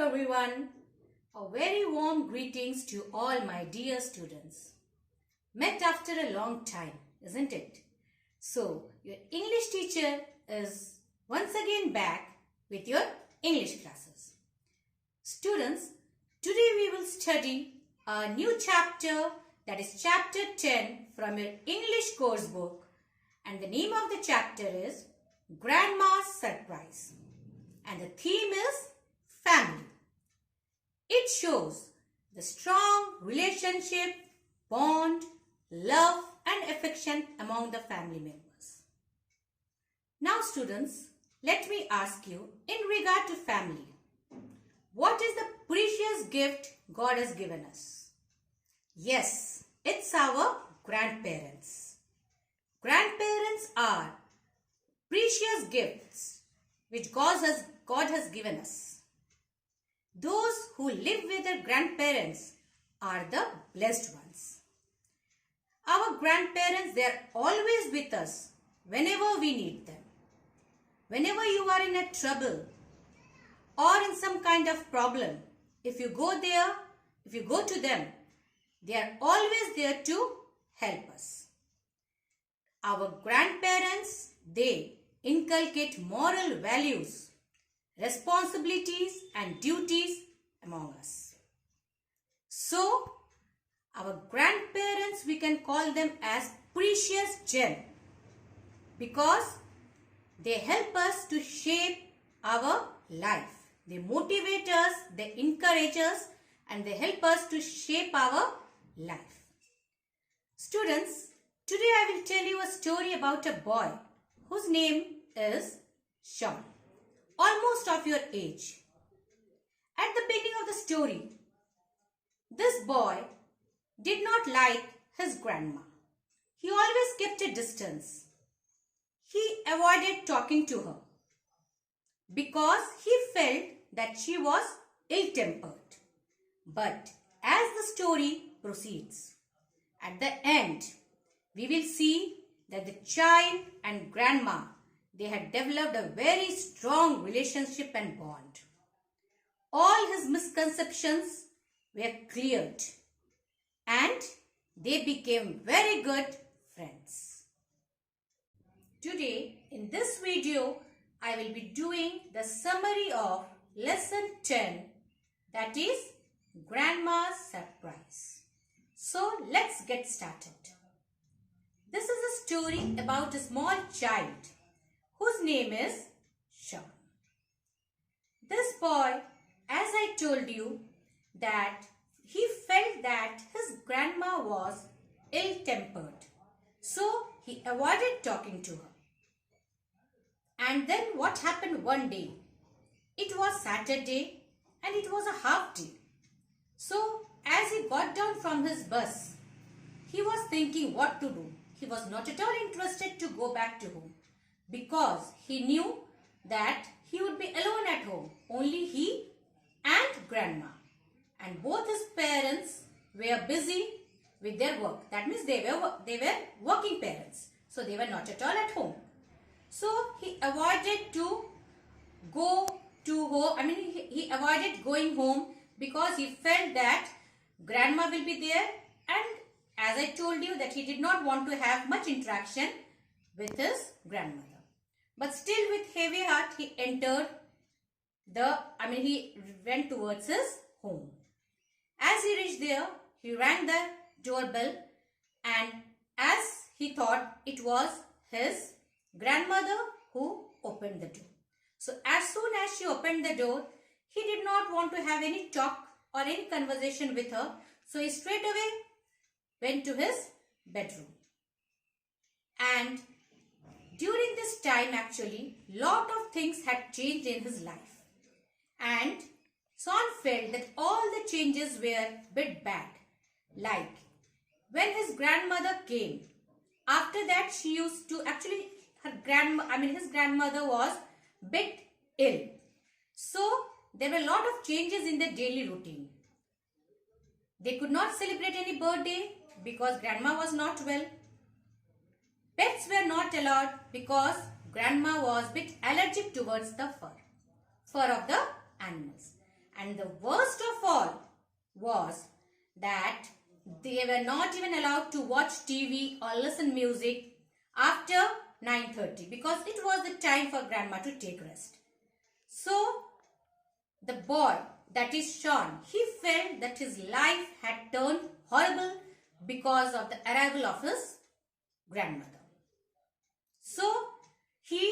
everyone. A very warm greetings to all my dear students. Met after a long time, isn't it? So, your English teacher is once again back with your English classes. Students, today we will study a new chapter, that is chapter 10 from your English course book, and the name of the chapter is Grandma's Surprise, and the theme is family. It shows the strong relationship, bond, love and affection among the family members. Now students, let me ask you in regard to family, what is the precious gift God has given us? Yes, it's our grandparents. Grandparents are precious gifts which God has given us. Those who live with their grandparents are the blessed ones. Our grandparents, they are always with us whenever we need them. Whenever you are in a trouble or in some kind of problem, if you go to them, they are always there to help us. Our grandparents, they inculcate moral values, responsibilities and duties among us. So, our grandparents, we can call them as precious gem because they help us to shape our life. They motivate us, they encourage us, and they help us to shape our life. Students, today I will tell you a story about a boy whose name is Sean, almost of your age. At the beginning of the story, this boy did not like his grandma. He always kept a distance. He avoided talking to her because he felt that she was ill-tempered. But as the story proceeds, at the end, we will see that the child and grandma, they had developed a very strong relationship and bond. All his misconceptions were cleared and they became very good friends. Today, in this video, I will be doing the summary of lesson 10, that is Grandma's Surprise. So, let's get started. This is a story about a small child whose name is Sean. This boy, as I told you, that he felt that his grandma was ill-tempered. So, he avoided talking to her. And then what happened one day? It was Saturday and it was a half day. So, as he got down from his bus, he was thinking what to do. He was not at all interested to go back to home because he knew that he would be alone at home, only he and grandma. And both his parents were busy with their work. That means they were working parents. So they were not at all at home. So he avoided to go to home. He avoided going home because he felt that grandma will be there, and as I told you that he did not want to have much interaction with his grandmother. But still with heavy heart he he went towards his home. As he reached there, he rang the doorbell, and as he thought it was his grandmother who opened the door. So as soon as she opened the door, he did not want to have any talk or any conversation with her. So he straight away went to his bedroom. And during this time actually, lot of things had changed in his life. And Sean felt that all the changes were a bit bad. Like when his grandmother came, after that she used to his grandmother was bit ill. So there were a lot of changes in their daily routine. They could not celebrate any birthday because grandma was not well. Pets were not allowed because grandma was a bit allergic towards the fur of the animals. And the worst of all was that they were not even allowed to watch TV or listen music after 9:30 because it was the time for grandma to take rest. So the boy, that is Sean, he felt that his life had turned horrible because of the arrival of his grandmother. So he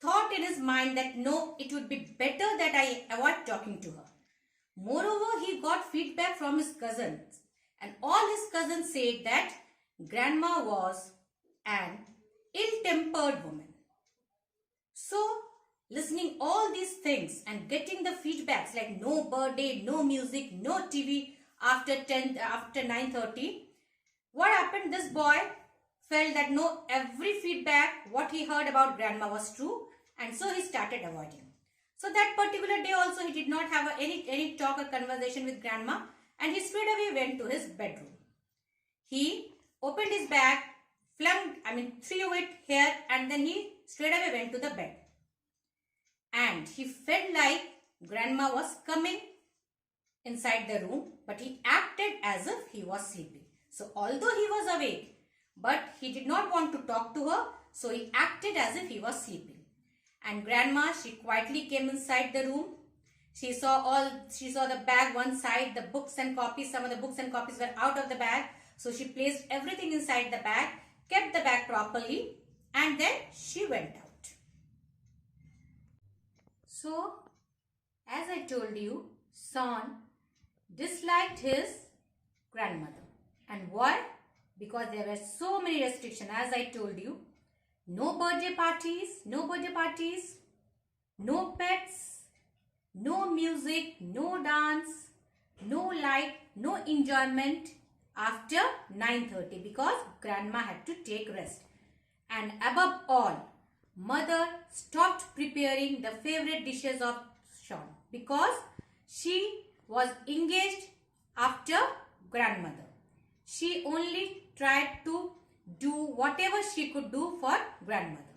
thought in his mind that no, it would be better that I avoid talking to her. Moreover, he got feedback from his cousins, and all his cousins said that grandma was an ill-tempered woman. So, listening all these things and getting the feedbacks like no birthday, no music, no TV after 9:30, what happened? This boy felt that no, every feedback what he heard about grandma was true, and so he started avoiding. So that particular day also he did not have any talk or conversation with grandma, and he straight away went to his bedroom. He opened his bag, threw it here, and then he straight away went to the bed. And he felt like grandma was coming inside the room, but he acted as if he was sleeping. So although he was awake, but he did not want to talk to her, so he acted as if he was sleeping. And grandma, she quietly came inside the room. She saw the bag one side, the books and copies, some of the books and copies were out of the bag. So she placed everything inside the bag, kept the bag properly, and then she went out. So, as I told you, Son disliked his grandmother. And why? Because there were so many restrictions, as I told you. No birthday parties, no pets, no music, no dance, no light, no enjoyment after 9:30 because grandma had to take rest. And above all, mother stopped preparing the favorite dishes of Sean because she was engaged after grandmother. She only tried to do whatever she could do for grandmother.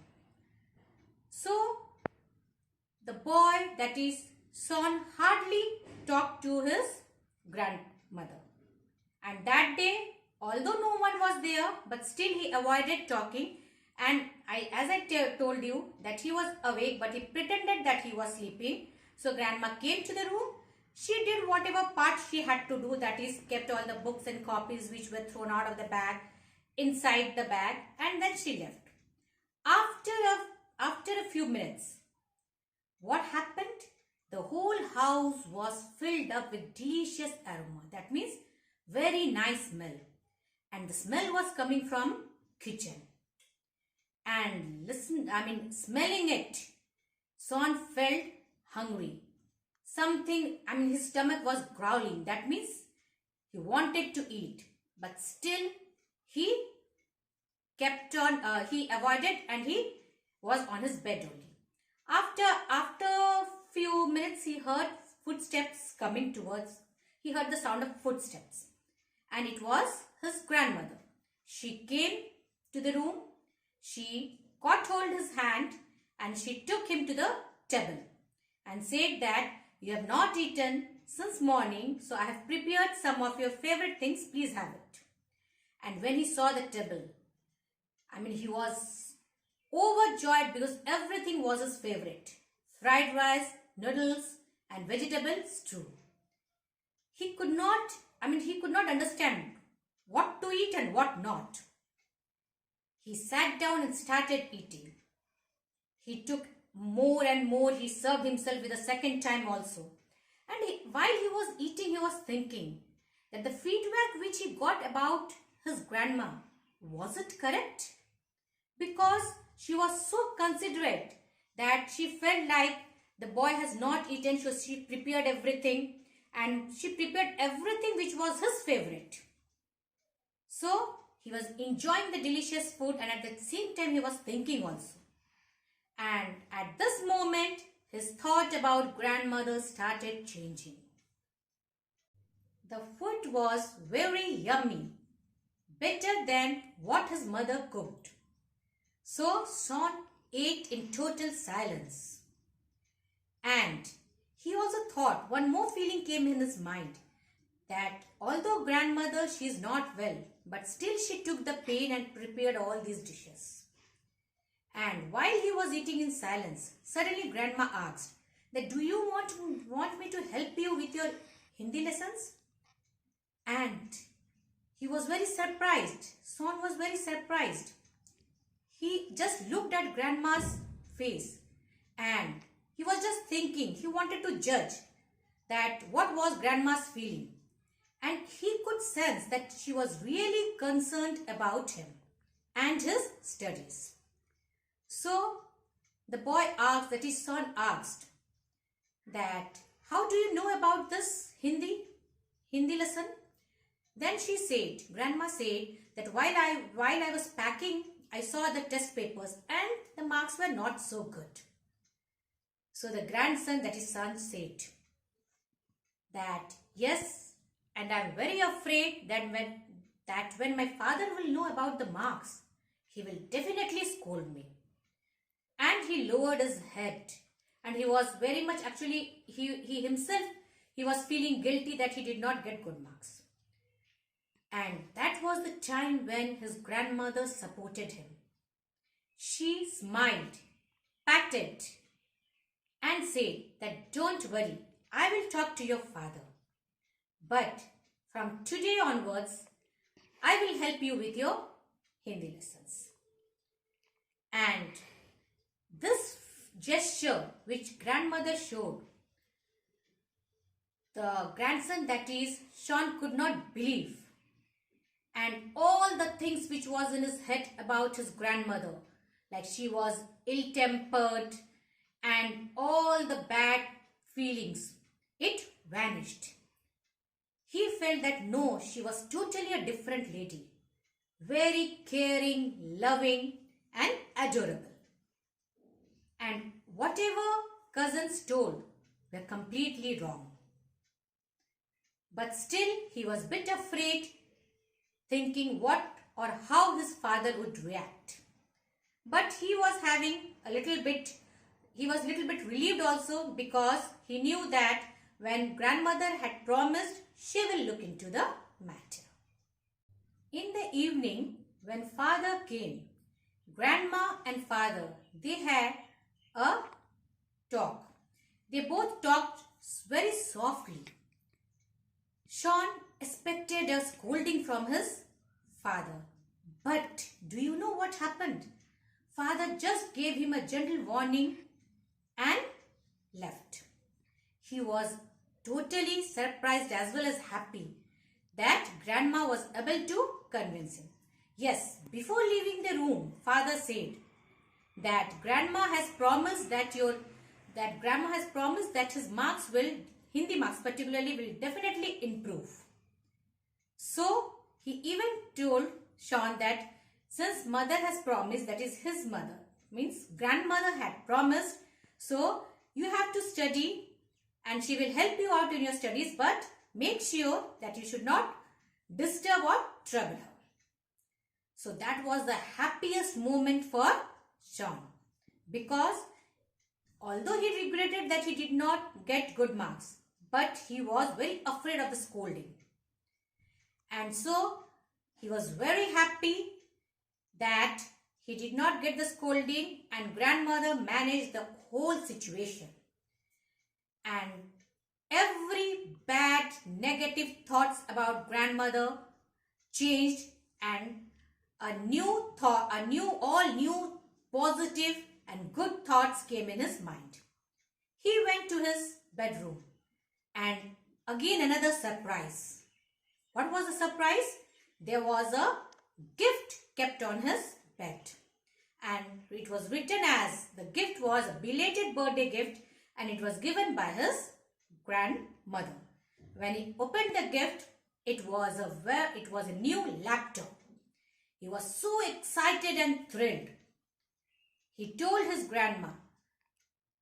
So, the boy, that is Son, hardly talked to his grandmother. And that day, although no one was there, but still he avoided talking. And as I told you that he was awake, but he pretended that he was sleeping. So grandma came to the room. She did whatever part she had to do, that is kept all the books and copies which were thrown out of the bag inside the bag, and then she left. After a few minutes, what happened? The whole house was filled up with delicious aroma. That means very nice smell. And the smell was coming from kitchen. And smelling it, Son felt hungry. His stomach was growling. That means he wanted to eat. But still, he he avoided and he was on his bed only. After a few minutes, he heard footsteps coming towards. He heard the sound of footsteps. And it was his grandmother. She came to the room. She caught hold of his hand and she took him to the table and said that you have not eaten since morning, so I have prepared some of your favorite things. Please have it. And when he saw the table, he was overjoyed because everything was his favorite. Fried rice, noodles and vegetable stew. He could not understand what to eat and what not. He sat down and started eating. He took more and more. He served himself with a second time also. And while he was eating, he was thinking that the feedback which he got about his grandma, was it correct? Because she was so considerate that she felt like the boy has not eaten, so she prepared everything, and she prepared everything which was his favorite. So he was enjoying the delicious food, and at the same time he was thinking also. And at this moment, his thought about grandmother started changing. The food was very yummy, better than what his mother cooked. So Son ate in total silence. And he also thought, one more feeling came in his mind, that although grandmother, she is not well, but still she took the pain and prepared all these dishes. And while he was eating in silence, suddenly grandma asked that, do you want me to help you with your Hindi lessons? And he was very surprised. Son was very surprised. He just looked at grandma's face and he was just thinking, he wanted to judge that what was grandma's feeling. And he could sense that she was really concerned about him and his studies. So the boy asked, that his son asked, that how do you know about this Hindi lesson? Then grandma said that while I was packing, I saw the test papers and the marks were not so good. So the grandson, that is son, said that yes, and I am very afraid that when my father will know about the marks, he will definitely scold me. And he lowered his head, and he was very much, actually he himself, he was feeling guilty that he did not get good marks. And that was the time when his grandmother supported him. She smiled, patted, and said that don't worry, I will talk to your father. But from today onwards, I will help you with your Hindi lessons. And this gesture which grandmother showed, the grandson, that is Sean, could not believe. And all the things which was in his head about his grandmother, like she was ill-tempered and all the bad feelings, it vanished. He felt that no, she was totally a different lady, very caring, loving and adorable. And whatever cousins told were completely wrong. But still he was a bit afraid, thinking what or how his father would react. But he was a little bit relieved also, because he knew that when grandmother had promised, she will look into the matter. In the evening, when father came, grandma and father, they had a talk. They both talked very softly. Sean expected a scolding from his father. But do you know what happened? Father just gave him a gentle warning and left. He was totally surprised as well as happy that grandma was able to convince him. Yes, before leaving the room, father said that grandma has promised that his marks will, Hindi marks particularly, will definitely improve. So he even told Sean that since mother has promised, that is his mother, means grandmother had promised, so you have to study and she will help you out in your studies, but make sure that you should not disturb or trouble her. So that was the happiest moment for Sean, because although he regretted that he did not get good marks, but he was very afraid of the scolding. And so he was very happy that he did not get the scolding and grandmother managed the whole situation. And every bad negative thoughts about grandmother changed, and all new positive and good thoughts came in his mind. He went to his bedroom, and again another surprise. What was the surprise? There was a gift kept on his bed, and it was written as, the gift was a belated birthday gift, and it was given by his grandmother. When he opened the gift, it was a new laptop. He was so excited and thrilled. He told his grandma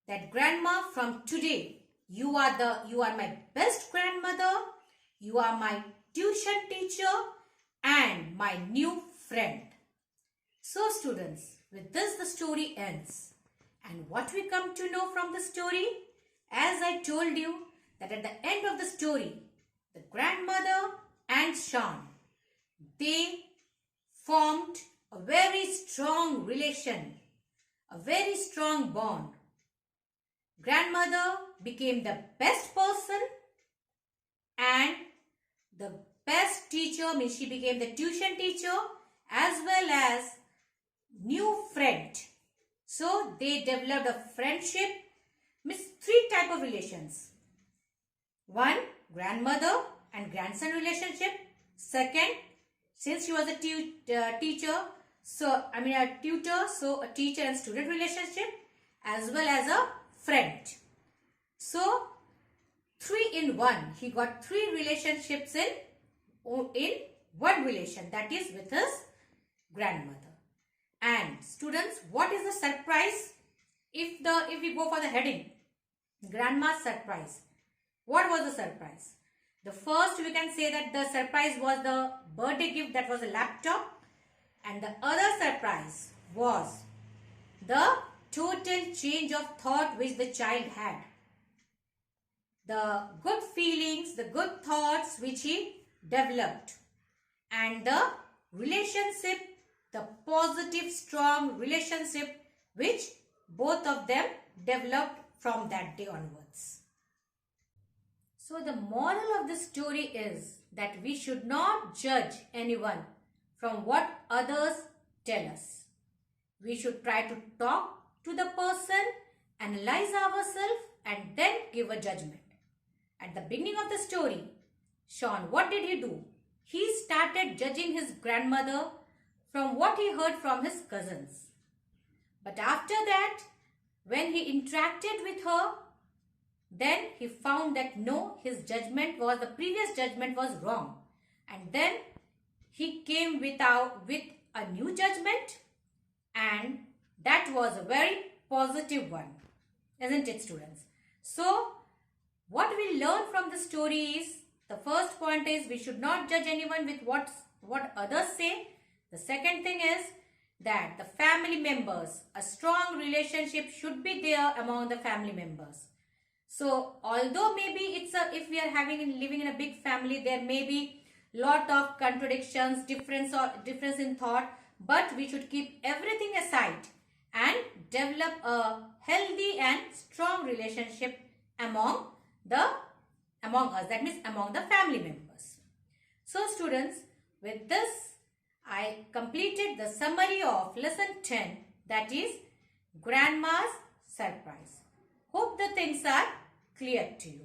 that, grandma, from today you are my best grandmother, you are my tuition teacher and my new friend. So students, with this the story ends. And what we come to know from the story? As I told you, that at the end of the story, the grandmother and Sean, they formed a very strong relation, a very strong bond. Grandmother became the best person and the best teacher, means she became the tuition teacher as well as new friend. So they developed a friendship, means three type of relations. One, grandmother and grandson relationship. Second, since she was a teacher, so a tutor, so a teacher and student relationship as well as a friend. So 3 in 1. He got 3 relationships in one relation, that is with his grandmother. And students, what is the surprise? If we go for the heading, grandma's surprise. What was the surprise? The first, we can say that the surprise was the birthday gift, that was a laptop. And the other surprise was the total change of thought which the child had. The good feelings, the good thoughts which he developed. And the relationship, the positive, strong relationship which both of them developed from that day onwards. So the moral of the story is that we should not judge anyone from what others tell us. We should try to talk to the person, analyze ourselves and then give a judgment. At the beginning of the story, Sean, what did he do? He started judging his grandmother from what he heard from his cousins. But after that, when he interacted with her, then he found that no, his judgment was, the previous judgment was wrong. And then he came with a new judgment, and that was a very positive one. Isn't it, students? So, what we learn from the story is, the first point is we should not judge anyone with what others say. The second thing is that the family members, a strong relationship should be there among the family members. So, although maybe if we are living in a big family, there may be lot of contradictions, difference in thought, but we should keep everything aside and develop a healthy and strong relationship among us, that means among the family members. So students, with this I completed the summary of lesson 10, that is Grandma's Surprise. Hope the things are clear to you.